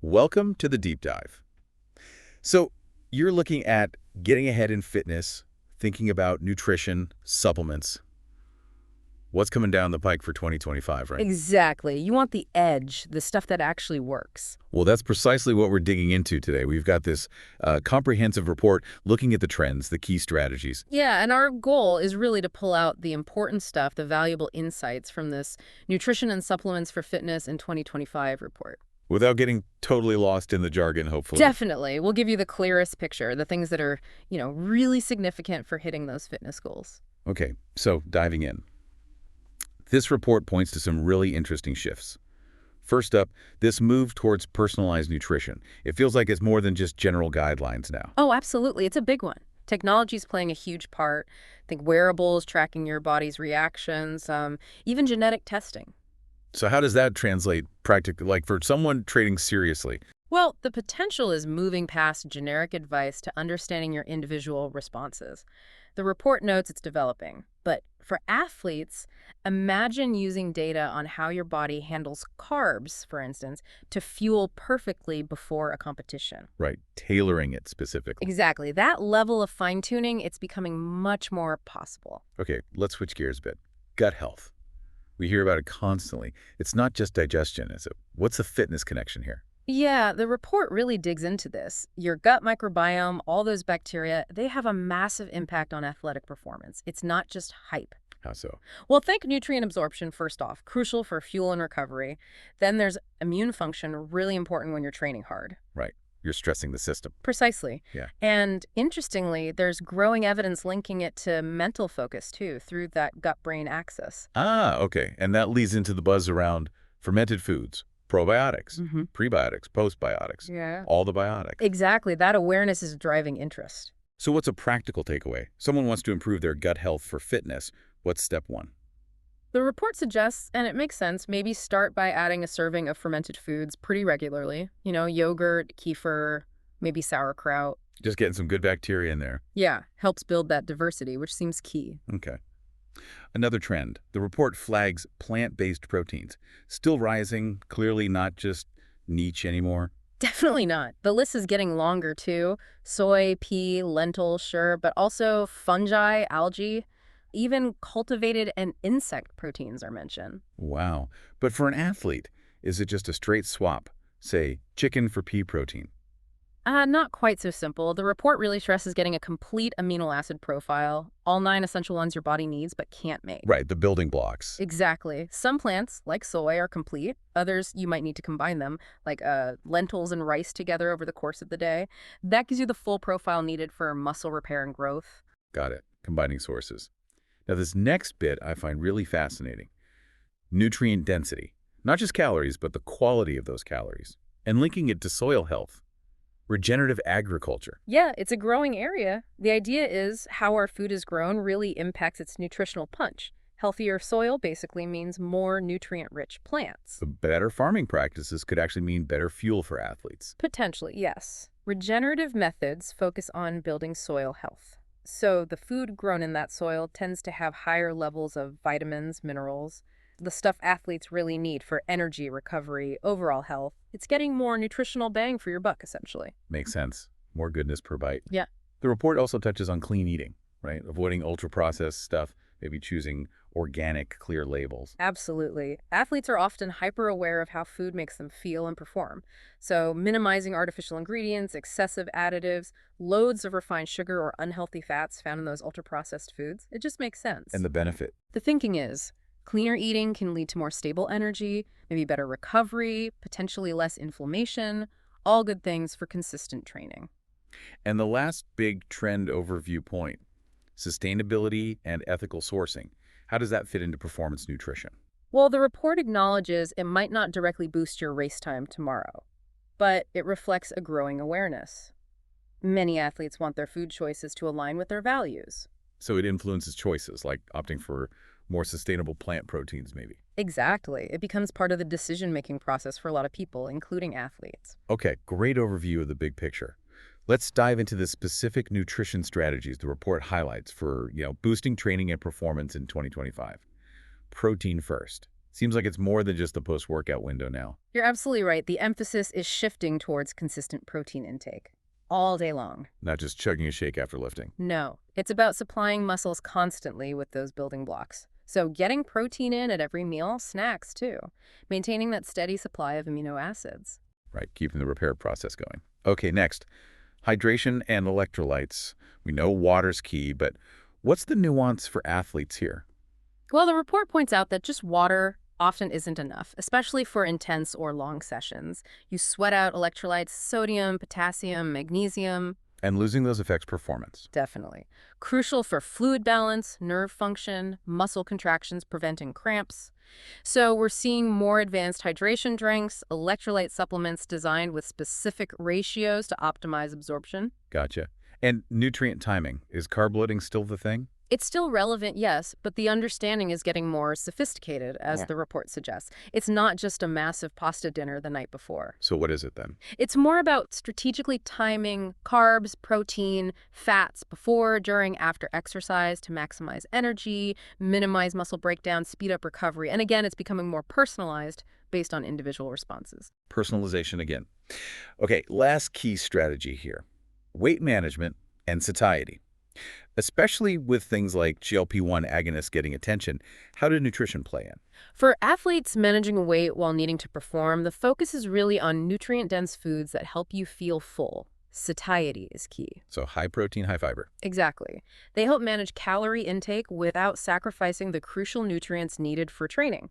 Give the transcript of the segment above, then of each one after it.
Welcome to the deep dive. So, you're looking at getting ahead in fitness, thinking about nutrition, supplements. What's coming down the pike for 2025, right? Exactly. You want the edge, the stuff that actually works. Well, that's precisely what we're digging into today. We've got this comprehensive report looking at the trends, the key strategies. Yeah, and our goal is really to pull out the important stuff, the valuable insights from this Nutrition and Supplements for Fitness in 2025 report. Without getting totally lost in the jargon, hopefully. Definitely. We'll give you the clearest picture, the things that are, really significant for hitting those fitness goals. Okay, so diving in. This report points to some really interesting shifts. First up, this move towards personalized nutrition. It feels like it's more than just general guidelines now. Oh, absolutely. It's a big one. Technology is playing a huge part. Think wearables, tracking your body's reactions, even genetic testing. So how does that translate practically, like for someone trading seriously? Well, the potential is moving past generic advice to understanding your individual responses. The report notes it's developing, but for athletes, imagine using data on how your body handles carbs, for instance, to fuel perfectly before a competition. Right, tailoring it specifically. Exactly. That level of fine-tuning, it's becoming much more possible. Okay, let's switch gears a bit. Gut health. We hear about it constantly. It's not just digestion, is it? What's the fitness connection here? Yeah, the report really digs into this. Your gut microbiome, all those bacteria, they have a massive impact on athletic performance. It's not just hype. How so? Well, think nutrient absorption first off, crucial for fuel and recovery. Then there's immune function, really important when you're training hard. Right, you're stressing the system. Precisely. Yeah. And interestingly, there's growing evidence linking it to mental focus too, through that gut-brain axis. Ah, okay, and that leads into the buzz around fermented foods, probiotics, prebiotics, postbiotics, Yeah. all the biotics. Exactly. That awareness is driving interest. So what's a practical takeaway? Someone wants to improve their gut health for fitness. What's step one? The report suggests, and it makes sense, maybe start by adding a serving of fermented foods pretty regularly. Yogurt, kefir, maybe sauerkraut. Just getting some good bacteria in there. Yeah, helps build that diversity, which seems key. Okay. Another trend. The report flags plant-based proteins. Still rising, clearly not just niche anymore. Definitely not. The list is getting longer too. Soy, pea, lentil, sure, but also fungi, algae, even cultivated and insect proteins are mentioned. Wow. But for an athlete, is it just a straight swap? Say, chicken for pea protein. Not quite so simple. The report really stresses getting a complete amino acid profile, all 9 essential ones your body needs but can't make. Right, the building blocks. Exactly. Some plants, like soy, are complete. Others, you might need to combine them, like lentils and rice together over the course of the day. That gives you the full profile needed for muscle repair and growth. Got it. Combining sources. Now, this next bit I find really fascinating. Nutrient density. Not just calories, but the quality of those calories. And linking it to soil health. Regenerative agriculture. Yeah, it's a growing area. The idea is how our food is grown really impacts its nutritional punch. Healthier soil basically means more nutrient-rich plants. The better farming practices could actually mean better fuel for athletes. Potentially, yes. Regenerative methods focus on building soil health. So the food grown in that soil tends to have higher levels of vitamins, minerals, the stuff athletes really need for energy, recovery, overall health. It's getting more nutritional bang for your buck, essentially. Makes sense. More goodness per bite. Yeah. The report also touches on clean eating, right? Avoiding ultra-processed stuff, maybe choosing organic, clear labels. Absolutely. Athletes are often hyper-aware of how food makes them feel and perform. So minimizing artificial ingredients, excessive additives, loads of refined sugar or unhealthy fats found in those ultra-processed foods, it just makes sense. And the benefit. The thinking is, cleaner eating can lead to more stable energy, maybe better recovery, potentially less inflammation, all good things for consistent training. And the last big trend overview point, sustainability and ethical sourcing. How does that fit into performance nutrition? Well, the report acknowledges it might not directly boost your race time tomorrow, but it reflects a growing awareness. Many athletes want their food choices to align with their values. So it influences choices, like opting for more sustainable plant proteins, maybe. Exactly. It becomes part of the decision-making process for a lot of people, including athletes. Okay, great overview of the big picture. Let's dive into the specific nutrition strategies the report highlights for, boosting training and performance in 2025. Protein first. Seems like it's more than just the post-workout window now. You're absolutely right. The emphasis is shifting towards consistent protein intake all day long. Not just chugging a shake after lifting. No, it's about supplying muscles constantly with those building blocks. So getting protein in at every meal, snacks too, maintaining that steady supply of amino acids. Right, keeping the repair process going. Okay, next, hydration and electrolytes. We know water's key, but what's the nuance for athletes here? Well, the report points out that just water often isn't enough, especially for intense or long sessions. You sweat out electrolytes, sodium, potassium, magnesium. And losing those affects performance. Definitely. Crucial for fluid balance, nerve function, muscle contractions preventing cramps. So we're seeing more advanced hydration drinks, electrolyte supplements designed with specific ratios to optimize absorption. Gotcha. And nutrient timing. Is carb loading still the thing? It's still relevant, yes, but the understanding is getting more sophisticated, as the report suggests. It's not just a massive pasta dinner the night before. So what is it then? It's more about strategically timing carbs, protein, fats before, during, after exercise to maximize energy, minimize muscle breakdown, speed up recovery. And again, it's becoming more personalized based on individual responses. Personalization again. Okay, last key strategy here. Weight management and satiety. Especially with things like GLP-1 agonists getting attention, how did nutrition play in? For athletes managing weight while needing to perform, the focus is really on nutrient-dense foods that help you feel full. Satiety is key. So high protein, high fiber. Exactly. They help manage calorie intake without sacrificing the crucial nutrients needed for training.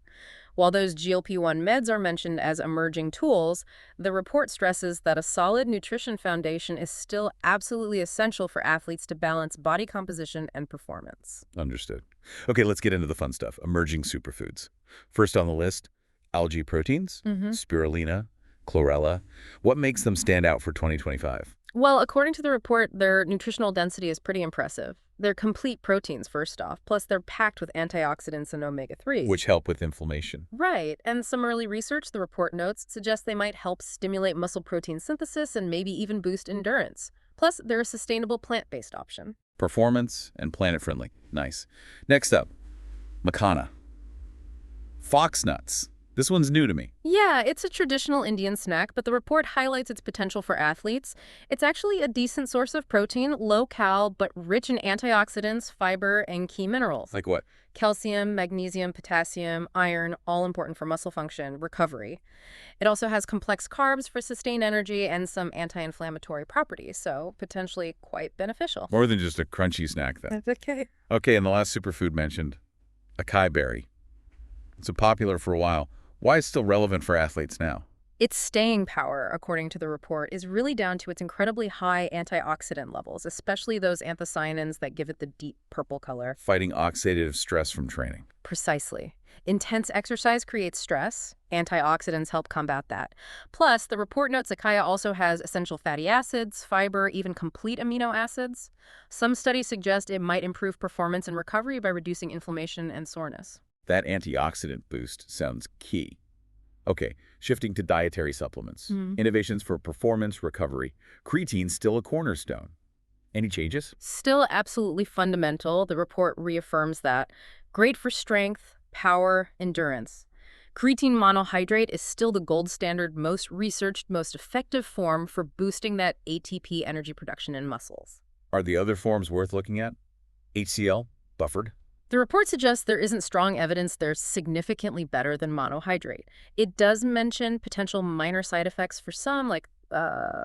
While those GLP-1 meds are mentioned as emerging tools, the report stresses that a solid nutrition foundation is still absolutely essential for athletes to balance body composition and performance. Understood. Okay, let's get into the fun stuff. Emerging superfoods. First on the list, algae proteins, spirulina, chlorella. What makes them stand out for 2025? Well, according to the report, their nutritional density is pretty impressive. They're complete proteins, first off, plus they're packed with antioxidants and omega-3s. Which help with inflammation. Right, and some early research, the report notes, suggests they might help stimulate muscle protein synthesis and maybe even boost endurance. Plus, they're a sustainable plant-based option. Performance and planet-friendly. Nice. Next up, macana. Fox nuts. This one's new to me. Yeah, it's a traditional Indian snack, but the report highlights its potential for athletes. It's actually a decent source of protein, low-cal, but rich in antioxidants, fiber, and key minerals. Like what? Calcium, magnesium, potassium, iron, all important for muscle function, recovery. It also has complex carbs for sustained energy and some anti-inflammatory properties, so potentially quite beneficial. More than just a crunchy snack, then. That's okay. Okay, and the last superfood mentioned, acai berry. It's been popular for a while. Why is it still relevant for athletes now? Its staying power, according to the report, is really down to its incredibly high antioxidant levels, especially those anthocyanins that give it the deep purple color. Fighting oxidative stress from training. Precisely. Intense exercise creates stress. Antioxidants help combat that. Plus, the report notes acai also has essential fatty acids, fiber, even complete amino acids. Some studies suggest it might improve performance and recovery by reducing inflammation and soreness. That antioxidant boost sounds key. Okay, shifting to dietary supplements. Innovations for performance recovery. Creatine's still a cornerstone. Any changes? Still absolutely fundamental. The report reaffirms that. Great for strength, power, endurance. Creatine monohydrate is still the gold standard, most researched, most effective form for boosting that ATP energy production in muscles. Are the other forms worth looking at? HCl? Buffered? The report suggests there isn't strong evidence they're significantly better than monohydrate. It does mention potential minor side effects for some, like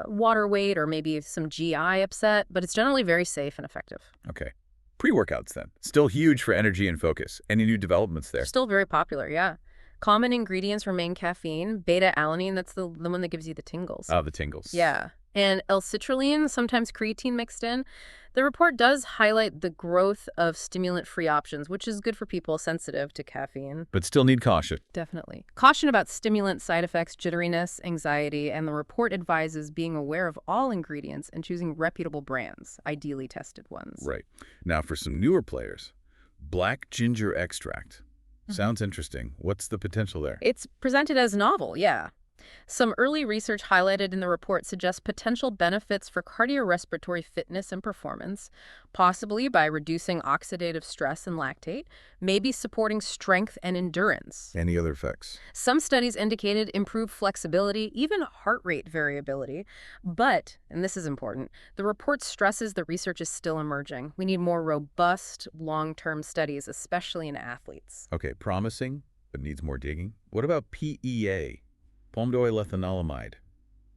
water weight or maybe some GI upset, but it's generally very safe and effective. Okay. Pre-workouts then. Still huge for energy and focus. Any new developments there? Still very popular, yeah. Common ingredients remain caffeine, beta-alanine, that's the one that gives you the tingles. Oh, the tingles. Yeah. And L-citrulline, sometimes creatine mixed in. The report does highlight the growth of stimulant-free options, which is good for people sensitive to caffeine. But still need caution. Definitely. Caution about stimulant side effects, jitteriness, anxiety, and the report advises being aware of all ingredients and choosing reputable brands, ideally tested ones. Right. Now for some newer players, black ginger extract. Sounds interesting. What's the potential there? It's presented as novel, yeah. Some early research highlighted in the report suggests potential benefits for cardiorespiratory fitness and performance, possibly by reducing oxidative stress and lactate, maybe supporting strength and endurance. Any other effects? Some studies indicated improved flexibility, even heart rate variability. But, and this is important, the report stresses the research is still emerging. We need more robust, long-term studies, especially in athletes. Okay, promising, but needs more digging. What about PEA? Palm oil ethanolamide.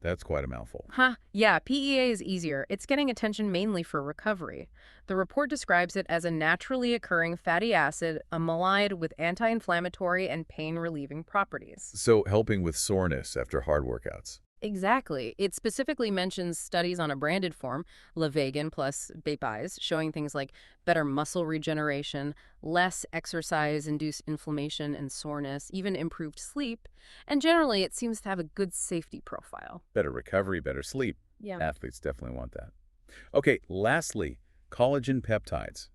That's quite a mouthful. Yeah, PEA is easier. It's getting attention mainly for recovery. The report describes it as a naturally occurring fatty acid, amylide with anti-inflammatory and pain-relieving properties. So helping with soreness after hard workouts. Exactly. It specifically mentions studies on a branded form, Levagan plus Bepis, showing things like better muscle regeneration, less exercise-induced inflammation and soreness, even improved sleep, and generally it seems to have a good safety profile. Better recovery, better sleep. Yeah. Athletes definitely want that. Okay, lastly, collagen peptides.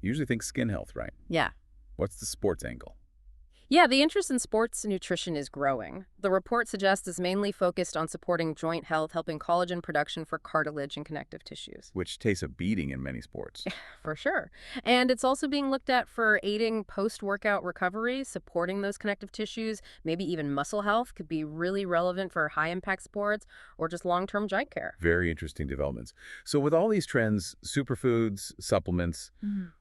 You usually think skin health, right? Yeah. What's the sports angle? Yeah, the interest in sports nutrition is growing. The report suggests it's mainly focused on supporting joint health, helping collagen production for cartilage and connective tissues. Which takes a beating in many sports. For sure. And it's also being looked at for aiding post-workout recovery, supporting those connective tissues, maybe even muscle health could be really relevant for high-impact sports or just long-term joint care. Very interesting developments. So with all these trends, superfoods, supplements,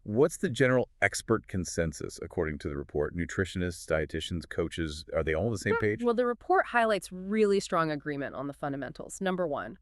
what's the general expert consensus according to the report? Nutritionists, dietitians, coaches, are they all on the same page? Well, the report highlights really strong agreement on the fundamentals. Number one,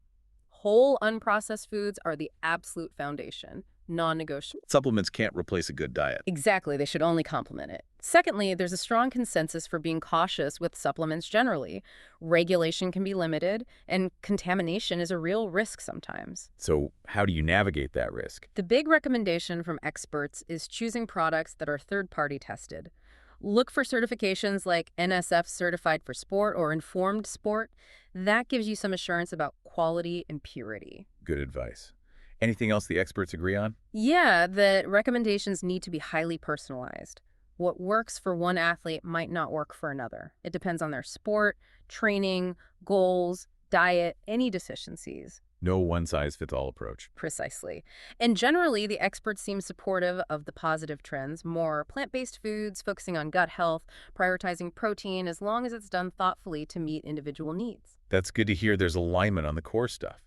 whole unprocessed foods are the absolute foundation, non-negotiable. Supplements can't replace a good diet. Exactly, they should only complement it. Secondly, there's a strong consensus for being cautious with supplements generally. Regulation can be limited, and contamination is a real risk sometimes. So how do you navigate that risk? The big recommendation from experts is choosing products that are third-party tested. Look for certifications like NSF Certified for Sport or Informed Sport. That gives you some assurance about quality and purity. Good advice. Anything else the experts agree on? Yeah, the recommendations need to be highly personalized. What works for one athlete might not work for another. It depends on their sport, training, goals, diet, any deficiencies. No one-size-fits-all approach. Precisely. And generally, the experts seem supportive of the positive trends, more plant-based foods, focusing on gut health, prioritizing protein, as long as it's done thoughtfully to meet individual needs. That's good to hear there's alignment on the core stuff.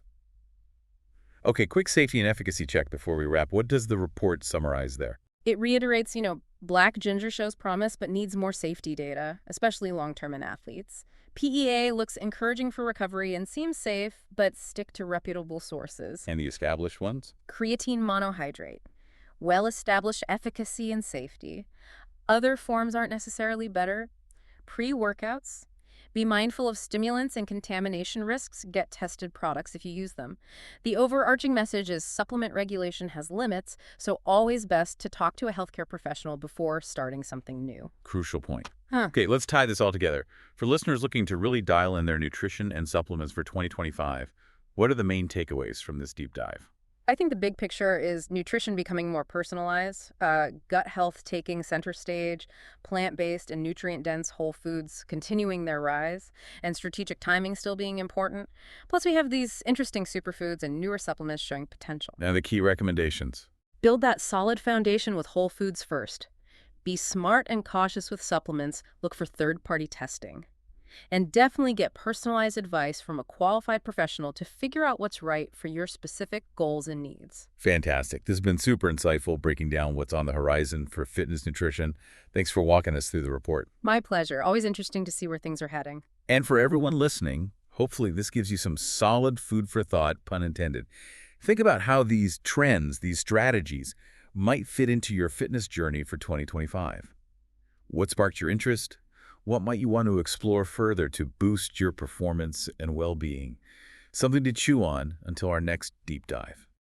Okay, quick safety and efficacy check before we wrap. What does the report summarize there? It reiterates, black ginger shows promise but needs more safety data, especially long-term in athletes. PEA looks encouraging for recovery and seems safe, but stick to reputable sources. And the established ones? Creatine monohydrate. Well-established efficacy and safety. Other forms aren't necessarily better. Pre-workouts. Be mindful of stimulants and contamination risks. Get tested products if you use them. The overarching message is supplement regulation has limits, so always best to talk to a healthcare professional before starting something new. Crucial point. Okay, let's tie this all together. For listeners looking to really dial in their nutrition and supplements for 2025, what are the main takeaways from this deep dive? I think the big picture is nutrition becoming more personalized, gut health taking center stage, plant-based and nutrient-dense whole foods continuing their rise, and strategic timing still being important. Plus, we have these interesting superfoods and newer supplements showing potential. Now the key recommendations. Build that solid foundation with whole foods first. Be smart and cautious with supplements. Look for third-party testing. And definitely get personalized advice from a qualified professional to figure out what's right for your specific goals and needs. Fantastic. This has been super insightful, breaking down what's on the horizon for fitness nutrition. Thanks for walking us through the report. My pleasure. Always interesting to see where things are heading. And for everyone listening, hopefully this gives you some solid food for thought, pun intended. Think about how these trends, these strategies, might fit into your fitness journey for 2025. What sparked your interest? What might you want to explore further to boost your performance and well-being? Something to chew on until our next deep dive.